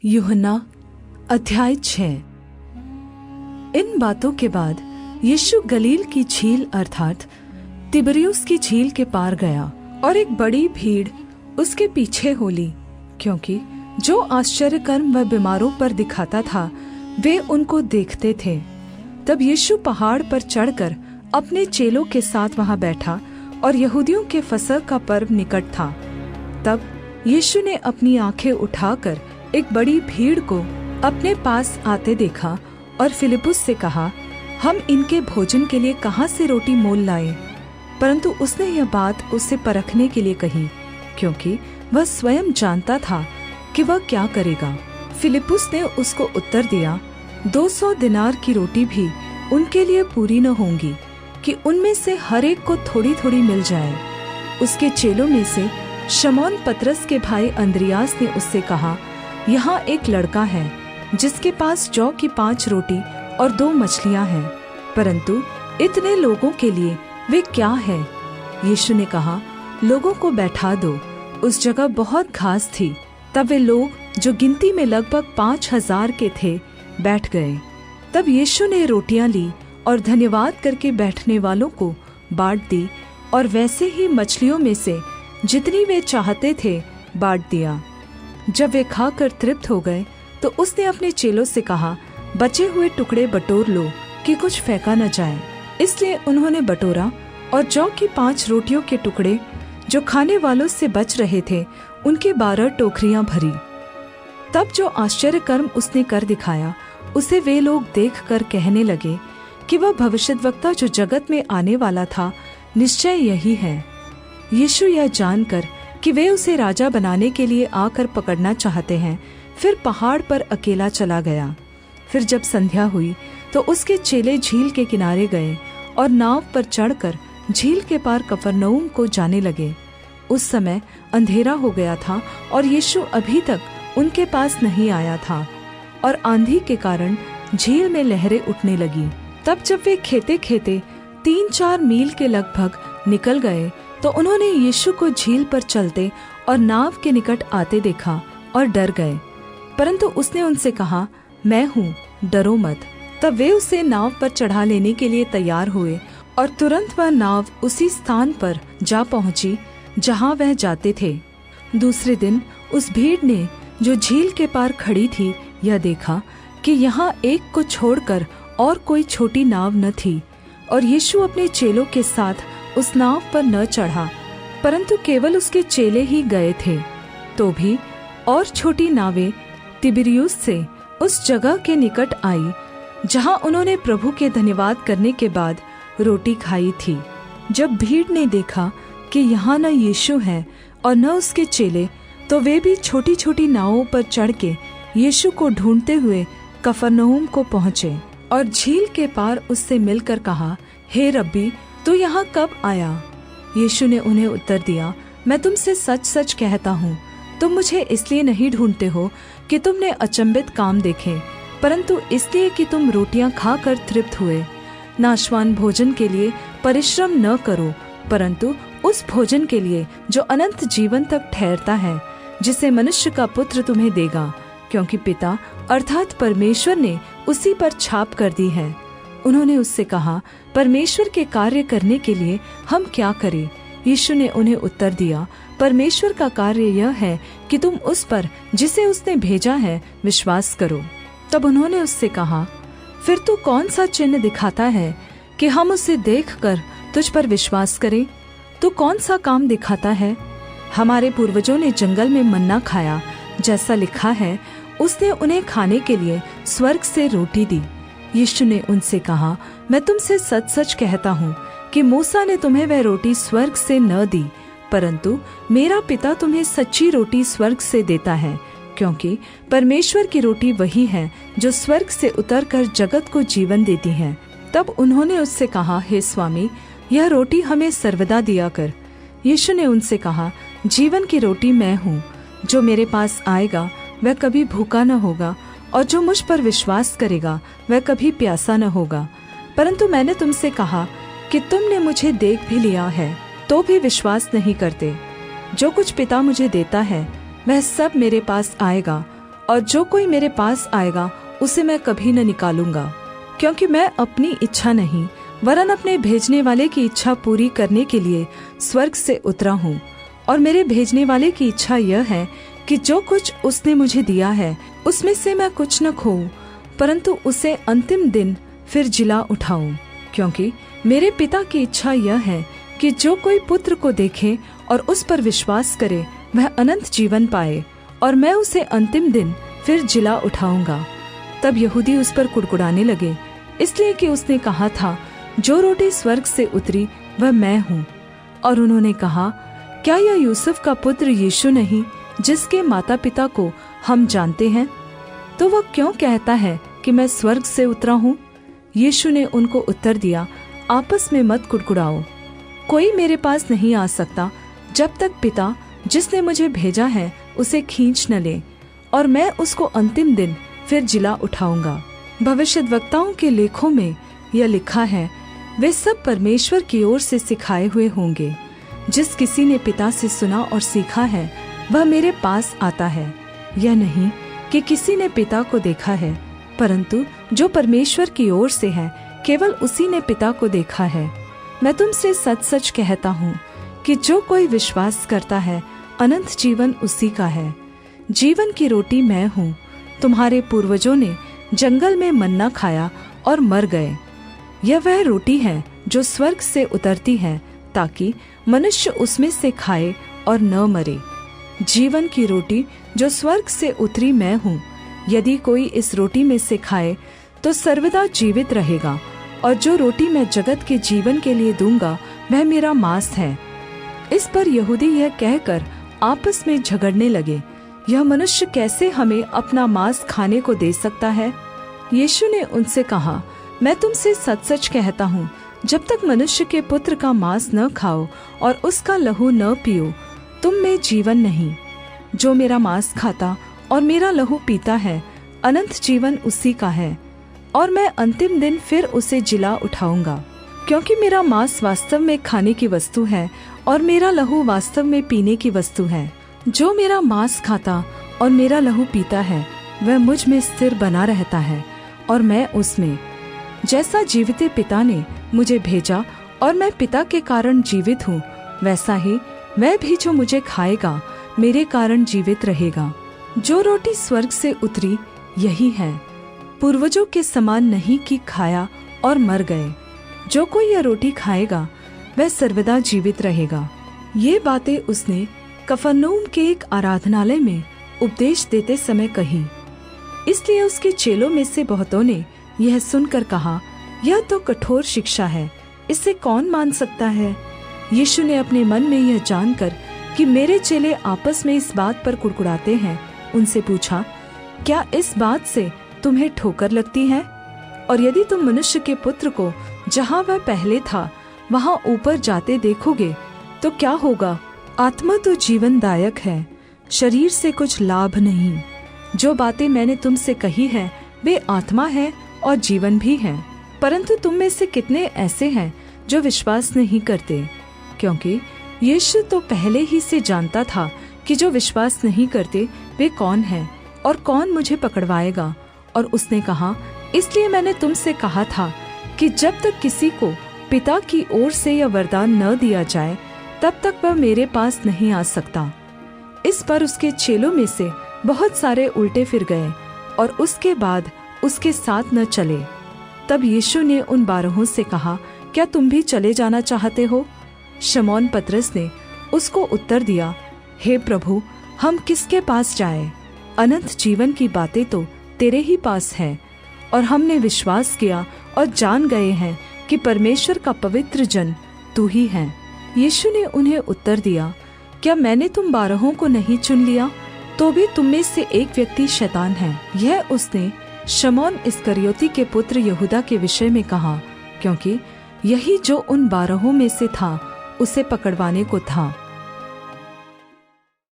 यूहन्ना अध्याय 6। इन बातों के बाद यीशु गलील की झील अर्थात तिबरियुस की झील के पार गया और एक बड़ी भीड़ उसके पीछे हो ली, क्योंकि जो आश्चर्य कर्म वह बीमारों पर दिखाता था वे उनको देखते थे। तब यीशु पहाड़ पर चढ़कर अपने चेलों के साथ वहां बैठा और यहूदियों के फसह का पर्व निकट था। तब यीशु ने अपनी आंखें उठाकर एक बड़ी भीड़ को अपने पास आते देखा और फिलिप्पुस से कहा, हम इनके भोजन के लिए कहाँ से रोटी मोल लाएं? परंतु उसने यह बात उससे परखने के लिए कही, क्योंकि वह स्वयं जानता था कि वह क्या करेगा। फिलिप्पुस ने उसको उत्तर दिया, 200 दिनार की रोटी भी उनके लिए पूरी न होंगी कि उनमें से हर एक को थोड़ी थोड़ी मिल जाए। उसके चेलों में से शमौन पतरस के भाई अंद्रियास ने उससे कहा, यहाँ एक लड़का है जिसके पास जौ की 5 रोटी और 2 मछलियाँ हैं, परंतु इतने लोगों के लिए वे क्या है? यीशु ने कहा, लोगों को बैठा दो। उस जगह बहुत घास थी। तब वे लोग जो गिनती में लगभग 5000 के थे बैठ गए। तब यीशु ने रोटियां ली और धन्यवाद करके बैठने वालों को बांट दी, और वैसे ही मछलियों में से जितनी वे चाहते थे बांट दिया। जब वे खाकर तृप्त हो गए तो उसने अपने चेलों से कहा, बचे हुए टुकड़े बटोर लो कि कुछ फेंका न जाए। इसलिए उन्होंने बटोरा और जौ की 5 रोटियों के टुकड़े जो खाने वालों से बच रहे थे उनके 12 टोकरियां भरी। तब जो आश्चर्य कर्म उसने कर दिखाया उसे वे लोग देखकर कहने लगे कि वह भविष्यद्वक्ता जो जगत में आने वाला था निश्चय यही है। यीशु यह जानकर कि वे उसे राजा बनाने के लिए आकर पकड़ना चाहते हैं, फिर पहाड़ पर अकेला चला गया। फिर जब संध्या हुई तो उसके चेले झील के किनारे गए और नाव पर चढ़कर झील के पार कफरनहूम को जाने लगे। उस समय अंधेरा हो गया था और यीशु अभी तक उनके पास नहीं आया था, और आंधी के कारण झील में लहरें उठने लगी। तब जब वे खेते खेते 3-4 मील के लगभग निकल गए तो उन्होंने यीशु को झील पर चलते और नाव के निकट आते देखा और डर गए। परंतु उसने उनसे कहा, मैं हूँ, डरो मत। तब वे उसे नाव पर चढ़ा लेने के लिए तैयार हुए, और तुरंत वह नाव उसी स्थान पर जा पहुंची जहाँ वह जाते थे। दूसरे दिन उस भीड़ ने जो झील के पार खड़ी थी यह देखा कि यहाँ एक को छोड़कर और कोई छोटी नाव न थी, और यीशु अपने चेलों के साथ उस नाव पर न चढ़ा, परंतु केवल उसके चेले ही गए थे। तो भी और छोटी नावें तिबिरियुस से उस जगह के निकट आई जहाँ उन्होंने प्रभु के धन्यवाद करने के बाद रोटी खाई थी। जब भीड़ ने देखा कि यहाँ न यीशु है और न उसके चेले, तो वे भी छोटी छोटी नावों पर चढ़ के यीशु को ढूंढते हुए कफरनहूम को पहुँचे और झील के पार उससे मिलकर कहा, हे रब्बी, तू यहाँ कब आया? यीशु ने उन्हें उत्तर दिया, मैं तुमसे सच सच कहता हूँ, तुम मुझे इसलिए नहीं ढूंढते हो कि तुमने अचंभित काम देखे, परंतु इसलिए कि तुम रोटियां खाकर तृप्त हुए। नाशवान भोजन के लिए परिश्रम न करो, परंतु उस भोजन के लिए जो अनंत जीवन तक ठहरता है, जिसे मनुष्य का पुत्र तुम्हें देगा, क्योंकि पिता अर्थात परमेश्वर ने उसी पर छाप कर दी है। उन्होंने उससे कहा, परमेश्वर के कार्य करने के लिए हम क्या करें? यीशु ने उन्हें उत्तर दिया, परमेश्वर का कार्य यह है कि तुम उस पर जिसे उसने भेजा है विश्वास करो। तब उन्होंने उससे कहा, फिर तू कौन सा चिन्ह दिखाता है कि हम उसे देखकर तुझ पर विश्वास करें? तू कौन सा काम दिखाता है? हमारे पूर्वजों ने जंगल में मन्ना खाया, जैसा लिखा है, उसने उन्हें खाने के लिए स्वर्ग से रोटी दी। यीशु ने उनसे कहा, मैं तुमसे सच सच कहता हूँ कि मूसा ने तुम्हें वह रोटी स्वर्ग से न दी, परंतु मेरा पिता तुम्हें सच्ची रोटी स्वर्ग से देता है, क्योंकि परमेश्वर की रोटी वही है जो स्वर्ग से उतरकर जगत को जीवन देती है। तब उन्होंने उससे कहा, हे स्वामी, यह रोटी हमें सर्वदा दिया कर। यीशु ने उनसे कहा, जीवन की रोटी मैं हूँ। जो मेरे पास आएगा वह कभी भूखा न होगा, और जो मुझ पर विश्वास करेगा वह कभी प्यासा न होगा। परंतु मैंने तुमसे कहा कि तुमने मुझे देख भी लिया है तो भी विश्वास नहीं करते। जो कुछ पिता मुझे देता है वह सब मेरे पास आएगा, और जो कोई मेरे पास आएगा उसे मैं कभी न निकालूंगा। क्योंकि मैं अपनी इच्छा नहीं वरन अपने भेजने वाले की इच्छा पूरी करने के लिए स्वर्ग से उतरा हूँ। और मेरे भेजने वाले की इच्छा यह है कि जो कुछ उसने मुझे दिया है उसमें से मैं कुछ न खोऊं, परंतु उसे अंतिम दिन फिर जिला उठाऊं। क्योंकि मेरे पिता की इच्छा यह है कि जो कोई पुत्र को देखे और उस पर विश्वास करे वह अनंत जीवन पाए, और मैं उसे अंतिम दिन फिर जिला उठाऊंगा। तब यहूदी उस पर कुड़कुड़ाने लगे, इसलिए कि उसने कहा था, जो रोटी स्वर्ग से उतरी वह मैं हूँ। और उन्होंने कहा, क्या यह यूसुफ का पुत्र यीशु नहीं, जिसके माता पिता को हम जानते हैं? तो वह क्यों कहता है कि मैं स्वर्ग से उतरा हूँ? यीशु ने उनको उत्तर दिया, आपस में मत कुड़कुड़ाओ। कोई मेरे पास नहीं आ सकता जब तक पिता जिसने मुझे भेजा है उसे खींच न ले, और मैं उसको अंतिम दिन फिर जिला उठाऊंगा। भविष्यद्वक्ताओं के लेखों में यह लिखा है, वे सब परमेश्वर की ओर से सिखाए हुए होंगे। जिस किसी ने पिता से सुना और सीखा है वह मेरे पास आता है। यह नहीं कि किसी ने पिता को देखा है, परंतु जो परमेश्वर की ओर से है केवल उसी ने पिता को देखा है। मैं तुमसे सच सच कहता हूँ कि जो कोई विश्वास करता है अनंत जीवन उसी का है। जीवन की रोटी मैं हूँ। तुम्हारे पूर्वजों ने जंगल में मन्ना खाया और मर गए। यह वह रोटी है जो स्वर्ग से उतरती है, ताकि मनुष्य उसमें से खाए और न मरे। जीवन की रोटी जो स्वर्ग से उतरी मैं हूँ। यदि कोई इस रोटी में से खाए तो सर्वदा जीवित रहेगा, और जो रोटी मैं जगत के जीवन के लिए दूंगा वह मेरा मांस है। इस पर यहूदी यह कहकर आपस में झगड़ने लगे, यह मनुष्य कैसे हमें अपना मांस खाने को दे सकता है? यीशु ने उनसे कहा, मैं तुमसे सच सच कहता हूँ, जब तक मनुष्य के पुत्र का मांस न खाओ और उसका लहू न पियो, तुम में जीवन नहीं। जो मेरा मांस खाता और मेरा लहू पीता है, अनंत जीवन उसी का है, और मैं अंतिम दिन फिर उसे जिला उठाऊंगा। क्योंकि मेरा मांस वास्तव में खाने की वस्तु है और मेरा लहू वास्तव में पीने की वस्तु है। जो मेरा मांस खाता और मेरा लहू पीता है वह मुझ में स्थिर बना रहता है और मैं उसमें। जैसा जीविते पिता ने मुझे भेजा और मैं पिता के कारण जीवित हूँ, वैसा ही वह भी जो मुझे खाएगा मेरे कारण जीवित रहेगा। जो रोटी स्वर्ग से उतरी यही है, पूर्वजों के समान नहीं कि खाया और मर गए। जो कोई यह रोटी खाएगा वह सर्वदा जीवित रहेगा। ये बातें उसने कफरनहूम के एक आराधनालय में उपदेश देते समय कही। इसलिए उसके चेलों में से बहुतों ने यह सुनकर कहा, यह तो कठोर शिक्षा है, इसे कौन मान सकता है? यीशु ने अपने मन में यह जानकर कि मेरे चेले आपस में इस बात पर कुड़कुड़ाते हैं, उनसे पूछा, क्या इस बात से तुम्हें ठोकर लगती है? और यदि तुम मनुष्य के पुत्र को जहाँ वह पहले था वहाँ ऊपर जाते देखोगे तो क्या होगा? आत्मा तो जीवनदायक है, शरीर से कुछ लाभ नहीं। जो बातें मैंने तुमसे कही है वे आत्मा है और जीवन भी है। परंतु तुम में से कितने ऐसे हैं जो विश्वास नहीं करते? क्योंकि यीशु तो पहले ही से जानता था कि जो विश्वास नहीं करते वे कौन हैं और कौन मुझे पकड़वाएगा। और उसने कहा, इसलिए मैंने तुमसे कहा था कि जब तक किसी को पिता की ओर से यह वरदान न दिया जाए तब तक वह मेरे पास नहीं आ सकता। इस पर उसके चेलों में से बहुत सारे उल्टे फिर गए और उसके बाद उसके साथ न चले। तब यीशु ने उन 12 से कहा, क्या तुम भी चले जाना चाहते हो? शमौन पतरस ने उसको उत्तर दिया, हे प्रभु, हम किसके पास जाएं? अनंत जीवन की बातें तो तेरे ही पास है, और हमने विश्वास किया और जान गए हैं कि परमेश्वर का पवित्र जन तू ही है। यीशु ने उन्हें उत्तर दिया, क्या मैंने तुम 12 को नहीं चुन लिया? तो भी तुम में से एक व्यक्ति शैतान है। यह उसने शमौन इस्करियोती के पुत्र यहूदा के विषय में कहा, क्योंकि यही जो उन 12 में से था उसे पकड़वाने को था।